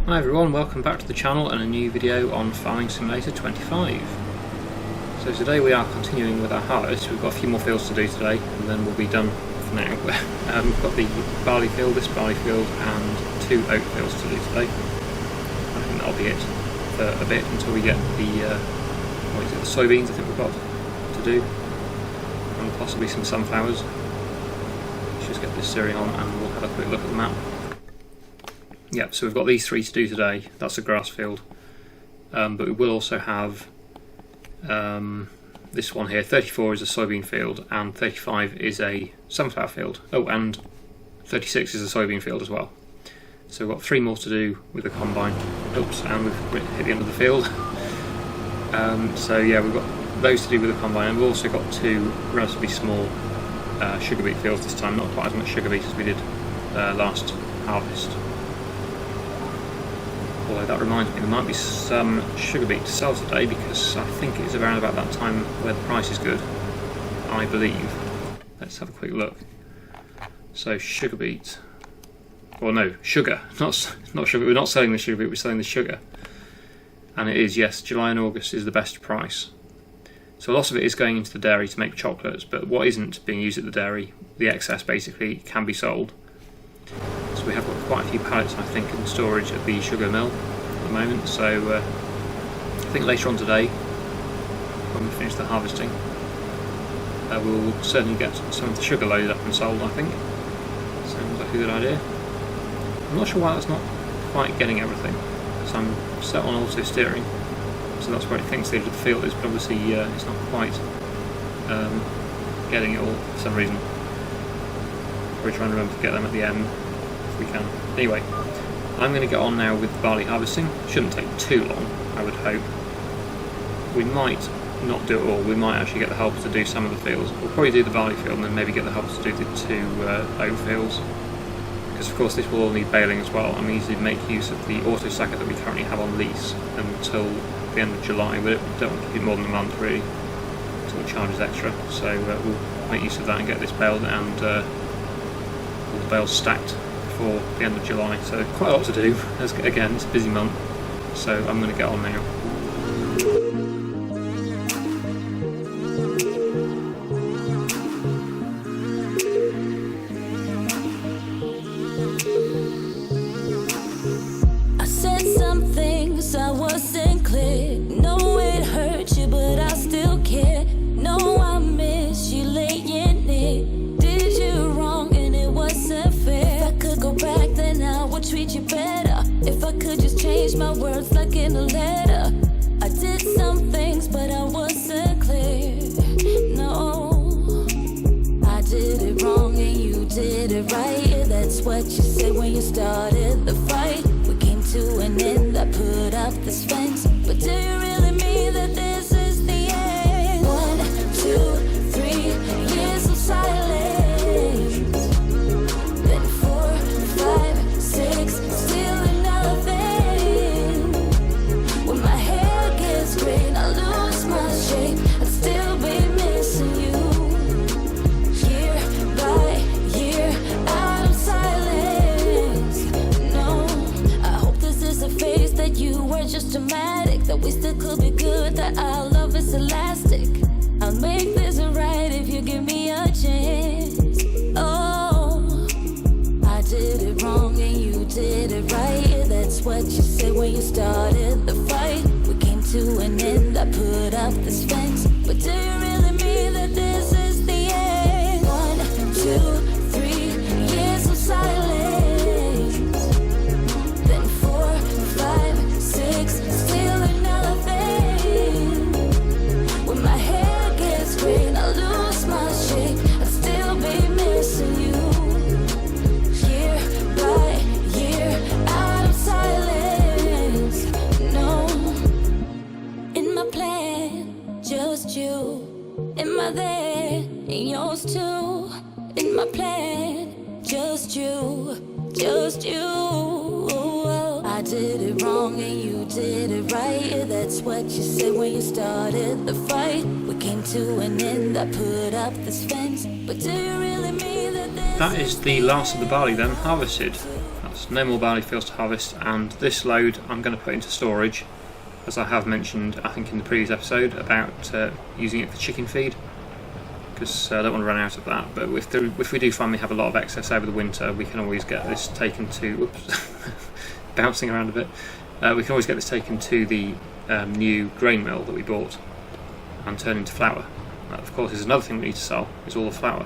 Hi everyone, welcome back to the channel and a new video on Farming Simulator 25. So today we are continuing with our harvest. We've got a few more fields to do today and then we'll be done for now. We've got the barley field, this barley field and 2 oat fields to do today. I think that'll be it for a bit until we get the soybeans I think we've got to do, and possibly some sunflowers. Let's just get this cereal on and we'll have a quick look at the map. Yep, so we've got these 3 to do today. That's a grass field, but we will also have this one here. 34 is a soybean field and 35 is a sunflower field. Oh, and 36 is a soybean field as well. So we've got 3 more to do with the combine. Oops, and we've hit the end of the field. So yeah, we've got those to do with the combine, and we've also got 2 relatively small sugar beet fields this time. Not quite as much sugar beet as we did last harvest. Although that reminds me, there might be some sugar beet to sell today because I think it's around about that time where the price is good, I believe. Let's have a quick look. So sugar beet, well no, sugar, not sugar, we're not selling the sugar beet, we're selling the sugar. And it is, yes, July and August is the best price. So a lot of it is going into the dairy to make chocolates, but what isn't being used at the dairy, the excess basically, can be sold. So we have got quite a few pallets, I think, in storage at the sugar mill at the moment. So I think later on today, when we finish the harvesting, we'll certainly get some of the sugar loaded up and sold, I think. Sounds like a good idea. I'm not sure why that's not quite getting everything, because I'm set on auto steering, so that's where it thinks the edge of the field is, but obviously it's not quite getting it all for some reason. We're trying to remember to get them at the end if we can. Anyway, I'm going to get on now with the barley harvesting. Shouldn't take too long, I would hope. We might not do it all. We might actually get the helpers to do some of the fields. We'll probably do the barley field and then maybe get the helpers to do the 2 oat fields. Because of course this will all need baling as well, and we need to make use of the auto stacker that we currently have on lease until the end of July. We don't want to keep it more than a month really, until it charges extra. So we'll make use of that and get this baled and all the bales stacked before the end of July. So quite a lot to do, as again it's a busy month, so I'm going to get on now. I said some things I wasn't clear. No, it hurt you, but I still care. No, I miss you laying near. Did you wrong and it wasn't fair. If I could go back, then I would treat you better. If I could just change my words like in a letter. I did some things, but I wasn't clear. No, I did it wrong and you did it right. Yeah, that's what you said when you started the fight. We came to an end, I put up this fence. But do you really mean that this is the end? 1, 2, 3 years of silence. Then 4, 5, 6, still nothing. When my hair gets gray and I lose my shape, I'd still be missing you. Year by year, out of silence. No, I hope this is a phase that you were just dramatic, that we still could be good, that our love is elastic. I'll make this right if you give me a chance. Oh, I did it wrong and you did it right. Yeah, that's what you said when you started the fight. We came to an end, I put up this fence. But do you really mean that this is the end? 1, 2, 3 years of silence. Then 4, 5, 6, still nothing. When my hair gets gray and I lose my shape, I'd still be missing you. Year by year, out of silence. No, in my plan, just you. Am I there? In yours too. In my plan, just you, just you. I did it wrong and you did it right. Yeah, that's what you said when you started the fight. We came to an end, I put up this fence. But do you really mean that this That is the last of the barley then harvested. That's So no more barley fields to harvest, and this load I'm going to put into storage, as I have mentioned I think in the previous episode about using it for chicken feed, because I don't want to run out of that. But if we do finally have a lot of excess over the winter, we can always get this taken to, whoops, bouncing around a bit, we can always get this taken to the new grain mill that we bought and turn into flour. That of course is another thing we need to sell, is all the flour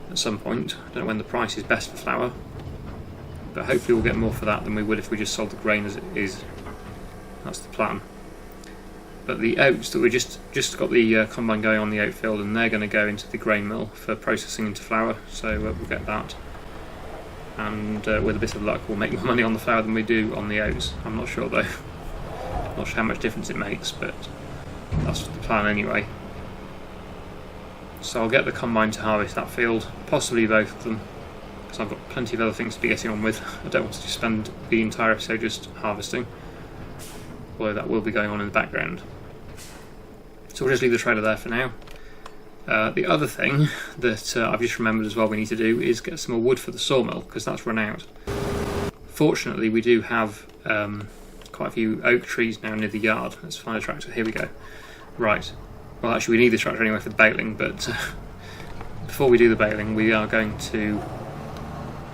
at some point. I don't know when the price is best for flour, but hopefully we'll get more for that than we would if we just sold the grain as it is. That's the plan. But the oats that we just got the combine going on the oat field, and they're going to go into the grain mill for processing into flour, so we'll get that. And with a bit of luck we'll make more money on the flour than we do on the oats. I'm not sure though. Not sure how much difference it makes, but that's the plan anyway. So I'll get the combine to harvest that field, possibly both of them, because I've got plenty of other things to be getting on with. I don't want to just spend the entire episode just harvesting, although that will be going on in the background. So we'll just leave the trailer there for now. The other thing that I've just remembered as well we need to do is get some more wood for the sawmill, because that's run out. Fortunately we do have quite a few oak trees now near the yard. Let's find a tractor, here we go. Right, well actually we need the tractor anyway for the baling, but before we do the baling we are going to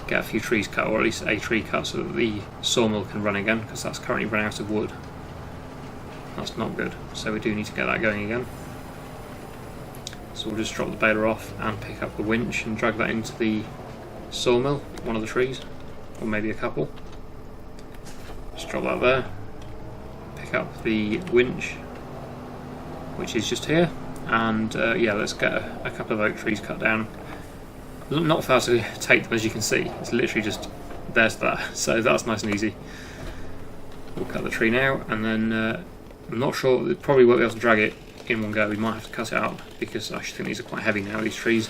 get a few trees cut, or at least a tree cut, so that the sawmill can run again, because that's currently run out of wood. That's not good, so we do need to get that going again. So we'll just drop the baler off and pick up the winch and drag that into the sawmill, one of the trees, or maybe a couple. Just drop that there, pick up the winch, which is just here, and yeah, let's get a couple of oak trees cut down. Not far to take them, as you can see. It's literally just there's that, so that's nice and easy. We'll cut the tree now, and then I'm not sure, probably won't be able to drag it in one go. We might have to cut it up, because I actually think these are quite heavy now, these trees.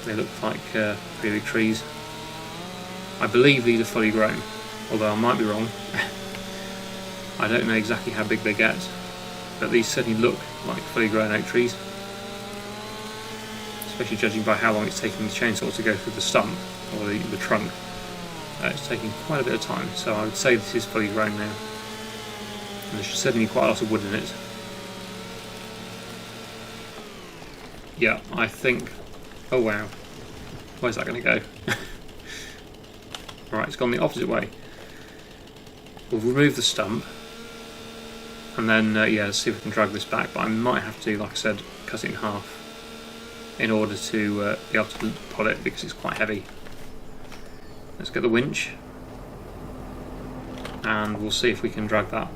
They look like pretty big trees. I believe these are fully grown, although I might be wrong. I don't know exactly how big they get, but these certainly look like fully grown oak trees, especially judging by how long it's taking the chainsaw to go through the stump, or the trunk. It's taking quite a bit of time, so I would say this is fully grown now. And there's certainly quite a lot of wood in it. Yeah, I think... oh wow, where's that going to go? Right, it's gone the opposite way. We'll remove the stump, and then yeah, see if we can drag this back, but I might have to, like I said, cut it in half in order to be able to pull it, because it's quite heavy. Let's get the winch, and we'll see if we can drag that.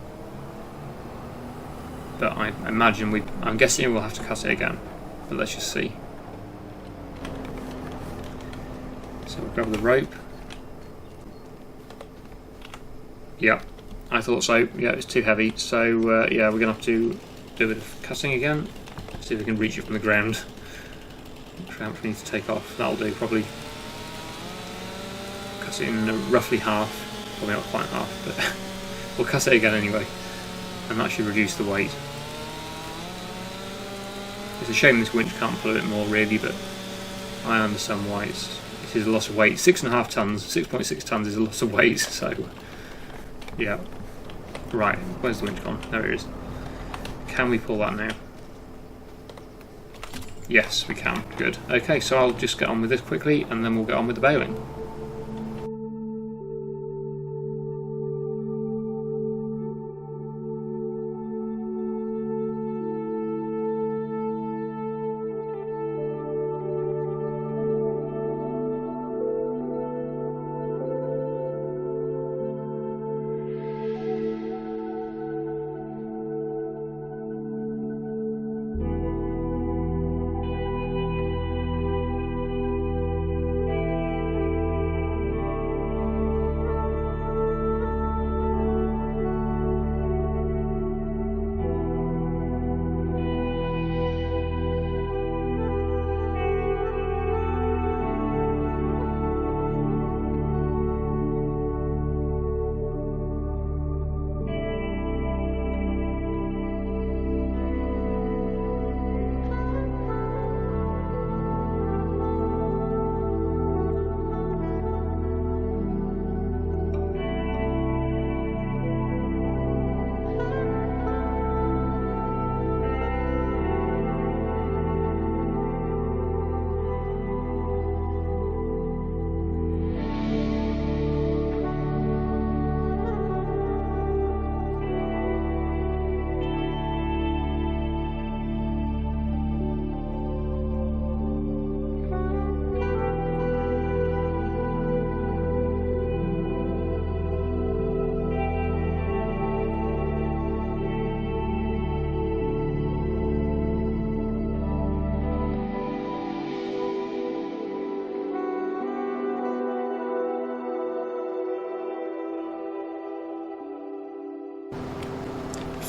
But I imagine I'm guessing we'll have to cut it again, but let's just see. So we'll grab the rope. Yeah, I thought so. Yeah, it's too heavy, so yeah, we're going to have to do a bit of cutting again, see if we can reach it from the ground. How much we need to take off, that'll do probably. Cut it in roughly half, probably not quite half, but we'll cut it again anyway, and that should reduce the weight. It's a shame this winch can't pull a bit more really, but I understand why it is a lot of weight. 6.5 tons, 6.6 tons is a lot of weight, so yeah. Right, where's the winch gone? There it is. Can we pull that now? Yes, we can. Good. Okay, so I'll just get on with this quickly, and then we'll get on with the baling.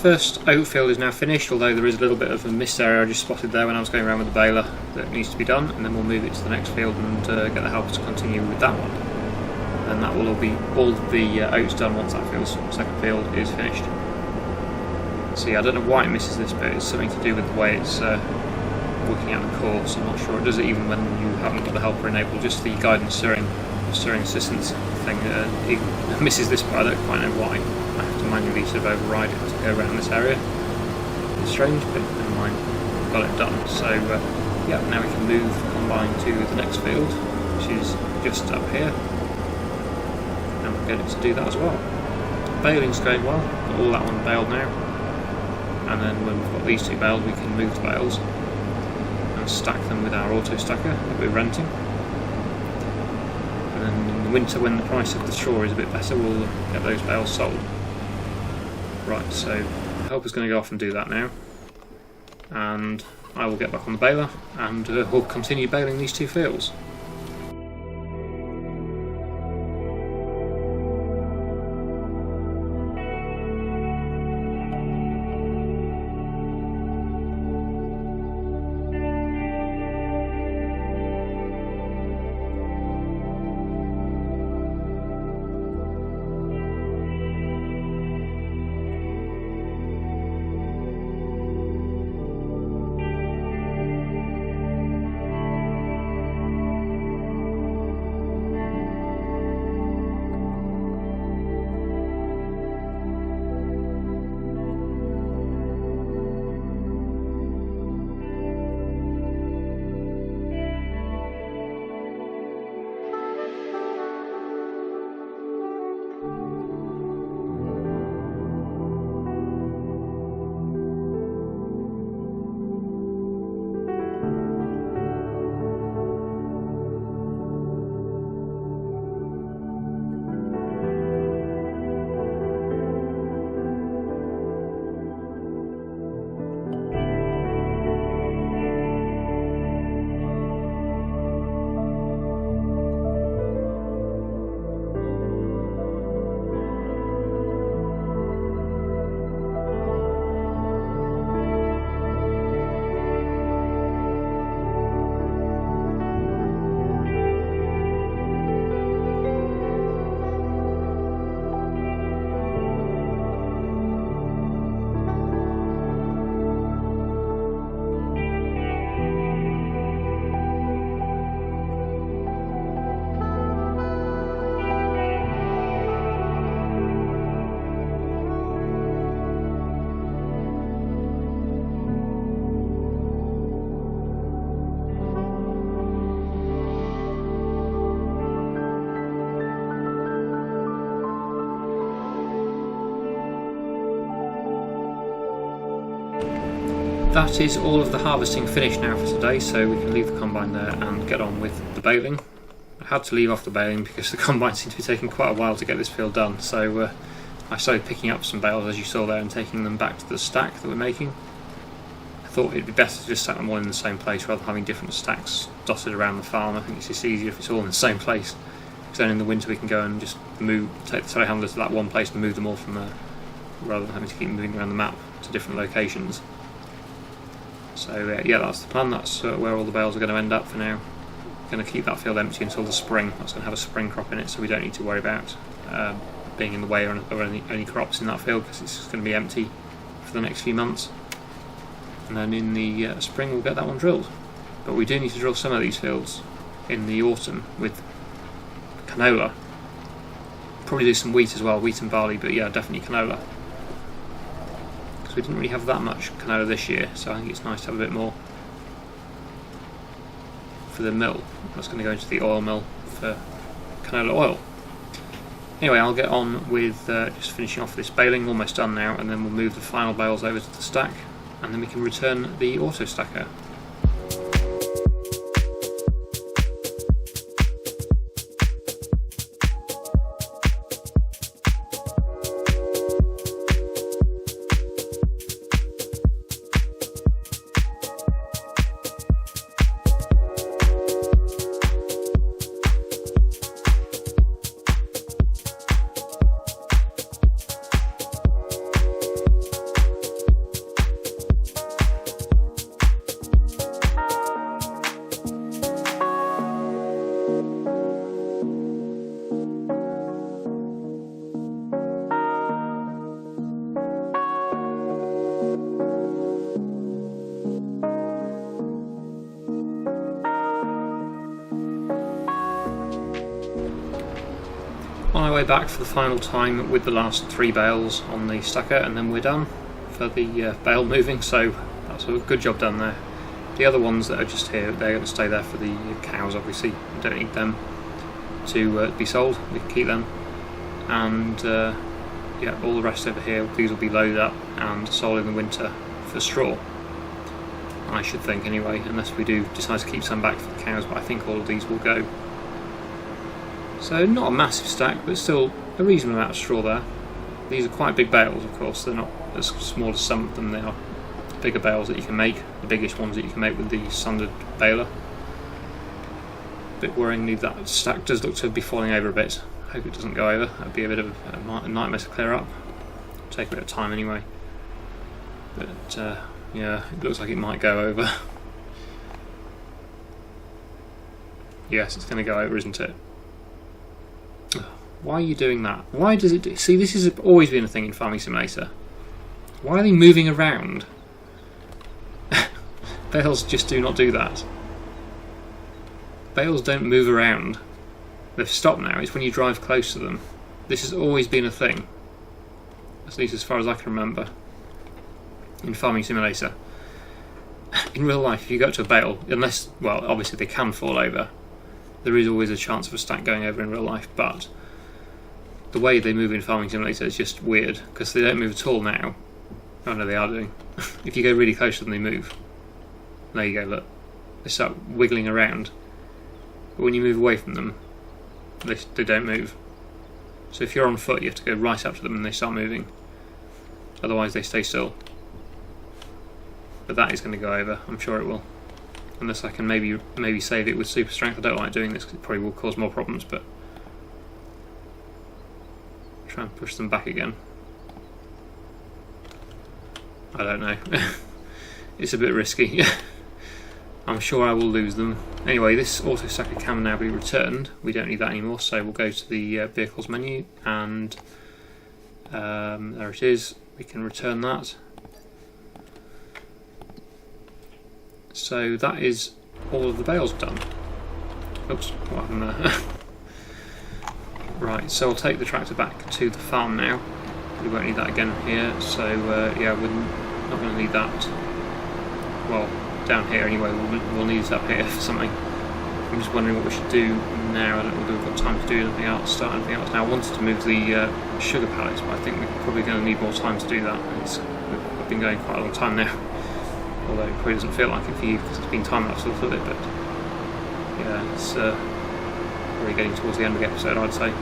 first oat field is now finished, although there is a little bit of a missed area I just spotted there when I was going around with the baler that needs to be done, and then we'll move it to the next field and get the helper to continue with that one. And that will all be all the oats done once that second field is finished. So yeah, I don't know why it misses this bit. It's something to do with the way it's working out the course. I'm not sure it does it even when you haven't got the helper enabled. Just the guidance steering assistance thing, it misses this part. I don't quite know why. I have to manually sort of override it to go around this area. It's strange, but never mind. Got it done. So yeah, now we can move the combine to the next field, which is just up here, and we'll get it to do that as well. Baling's going well. Got all that one baled now, and then when we've got these two baled, we can move the bales and stack them with our auto stacker that we're renting. And then in the winter, when the price of the straw is a bit better, we'll get those bales sold. Right, so the helper's going to go off and do that now, and I will get back on the baler and we'll continue baling these two fields. That is all of the harvesting finished now for today, so we can leave the combine there and get on with the baling. I had to leave off the baling because the combine seemed to be taking quite a while to get this field done, so I started picking up some bales as you saw there and taking them back to the stack that we're making. I thought it'd be better to just stack them all in the same place rather than having different stacks dotted around the farm. I think it's just easier if it's all in the same place, because then in the winter we can go and just take the telehandler to that one place and move them all from there, rather than having to keep moving around the map to different locations. So yeah, that's the plan. That's where all the bales are going to end up for now. Going to keep that field empty until the spring. That's going to have a spring crop in it, so we don't need to worry about being in the way of any crops in that field, because it's just going to be empty for the next few months. And then in the spring we'll get that one drilled. But we do need to drill some of these fields in the autumn with canola. Probably do some wheat as well, wheat and barley, but yeah, definitely canola. We didn't really have that much canola this year, so I think it's nice to have a bit more for the mill. That's going to go into the oil mill for canola oil. Anyway, I'll get on with just finishing off this baling, almost done now, and then we'll move the final bales over to the stack, and then we can return the auto stacker. way back for the final time with the last 3 bales on the stacker, and then we're done for the bale moving, so that's a good job done there. The other ones that are just here, they're going to stay there for the cows, obviously. We don't need them to be sold, we can keep them. And yeah, all the rest over here, these will be loaded up and sold in the winter for straw, I should think anyway, unless we do decide to keep some back for the cows, but I think all of these will go. So not a massive stack, but still a reasonable amount of straw there. These are quite big bales, of course, they're not as small as some of them. They are bigger bales that you can make, the biggest ones that you can make with the standard baler. A bit worryingly, that stack does look to be falling over a bit. I hope it doesn't go over, that'd be a bit of a nightmare to clear up. Take a bit of time anyway. But yeah, it looks like it might go over. Yes, it's going to go over, isn't it? Why are you doing that? Why does it do? See, this has always been a thing in Farming Simulator. Why are they moving around? Bales just do not do that. Bales don't move around. They've stopped now. It's when you drive close to them. This has always been a thing, at least as far as I can remember, in Farming Simulator. In real life, if you go up to a bale, unless, well, obviously they can fall over, there is always a chance of a stack going over in real life, but the way they move in Farming Simulator is just weird, because they don't move at all now. Oh no, they are doing. If you go really close to them, they move. There you go, look. They start wiggling around. But when you move away from them, they don't move. So if you're on foot, you have to go right up to them and they start moving. Otherwise they stay still. But that is going to go over, I'm sure it will. Unless I can maybe save it with super strength. I don't like doing this because it probably will cause more problems, but try and push them back again. I don't know. It's a bit risky. I'm sure I will lose them. Anyway, this auto stacker can now be returned. We don't need that anymore, so we'll go to the vehicles menu, and there it is. We can return that. So that is all of the bales done. Oops, what happened there? Right, so I'll take the tractor back to the farm now. We won't need that again here, so yeah, we're not going to need that. Well, down here anyway, we'll need it up here for something. I'm just wondering what we should do now. I don't know whether we've got time to do anything else, start anything else now. I wanted to move the sugar pallets, but I think we're probably going to need more time to do that. We've been going quite a long time now, although it probably doesn't feel like it for you because it's been time-lapsed a little bit, but yeah, it's probably getting towards the end of the episode, I'd say.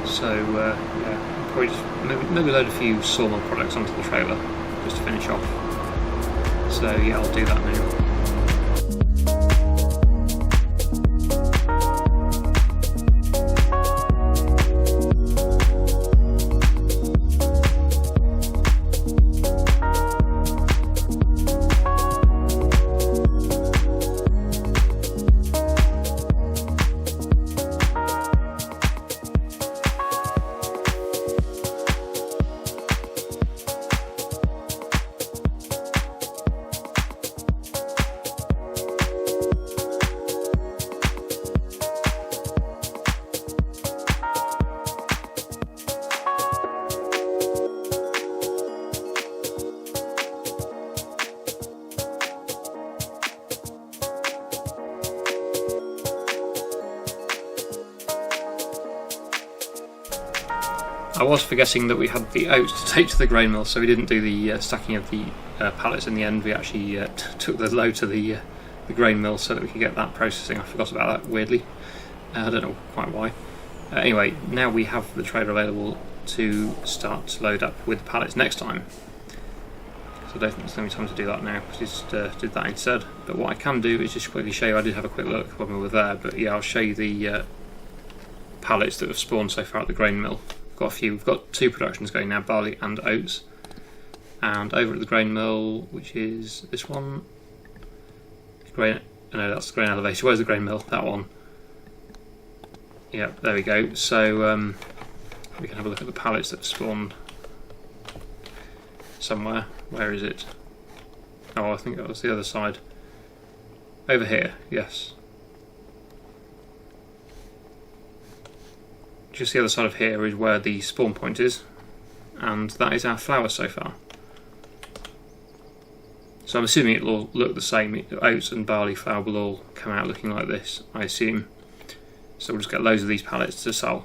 So yeah, probably just maybe load a few Sawmill products onto the trailer just to finish off. So yeah, I'll do that now. I was forgetting that we had the oats to take to the grain mill, so we didn't do the stacking of the pallets in the end. We actually took the load to the grain mill so that we could get that processing. I forgot about that, weirdly. I don't know quite why. Anyway, now we have the trailer available to start to load up with the pallets next time. So I don't think there's going to be time to do that now, because we just did that instead. But what I can do is just quickly show you, I did have a quick look when we were there, but yeah, I'll show you the pallets that have spawned so far at the grain mill. Got a few. We've got 2 productions going now, barley and oats. And over at the grain mill, which is this one, no, that's the grain elevator. Where's the grain mill? That one. Yeah, there we go. So we can have a look at the pallets that have spawned somewhere. Where is it? Oh, I think that was the other side. Over here, yes. just the other side of here is where the spawn point is, and that is our flour so far. So I'm assuming it will look the same. Oats and barley flour will all come out looking like this, I assume. So we'll just get loads of these pallets to sell.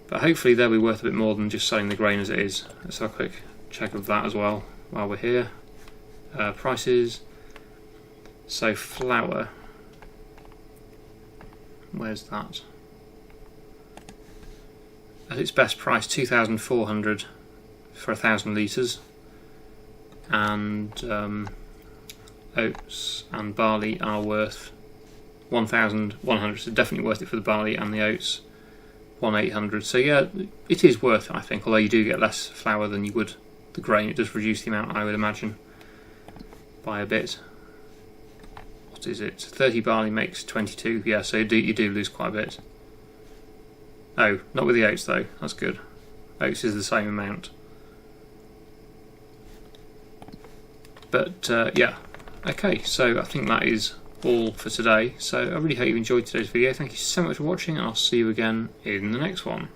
But hopefully they'll be worth a bit more than just selling the grain as it is. Let's have a quick check of that as well while we're here. Prices. So flour. Where's that? At its best price, 2,400 for 1,000 litres. And oats and barley are worth 1,100, so definitely worth it for the barley and the oats, 1,800. So yeah, it is worth it, I think, although you do get less flour than you would the grain. It does reduce the amount, I would imagine, by a bit. What is it? 30 barley makes 22, yeah, so you do lose quite a bit. Oh, not with the oats though, that's good. Oats is the same amount. But yeah, okay, so I think that is all for today. So I really hope you enjoyed today's video. Thank you so much for watching, and I'll see you again in the next one.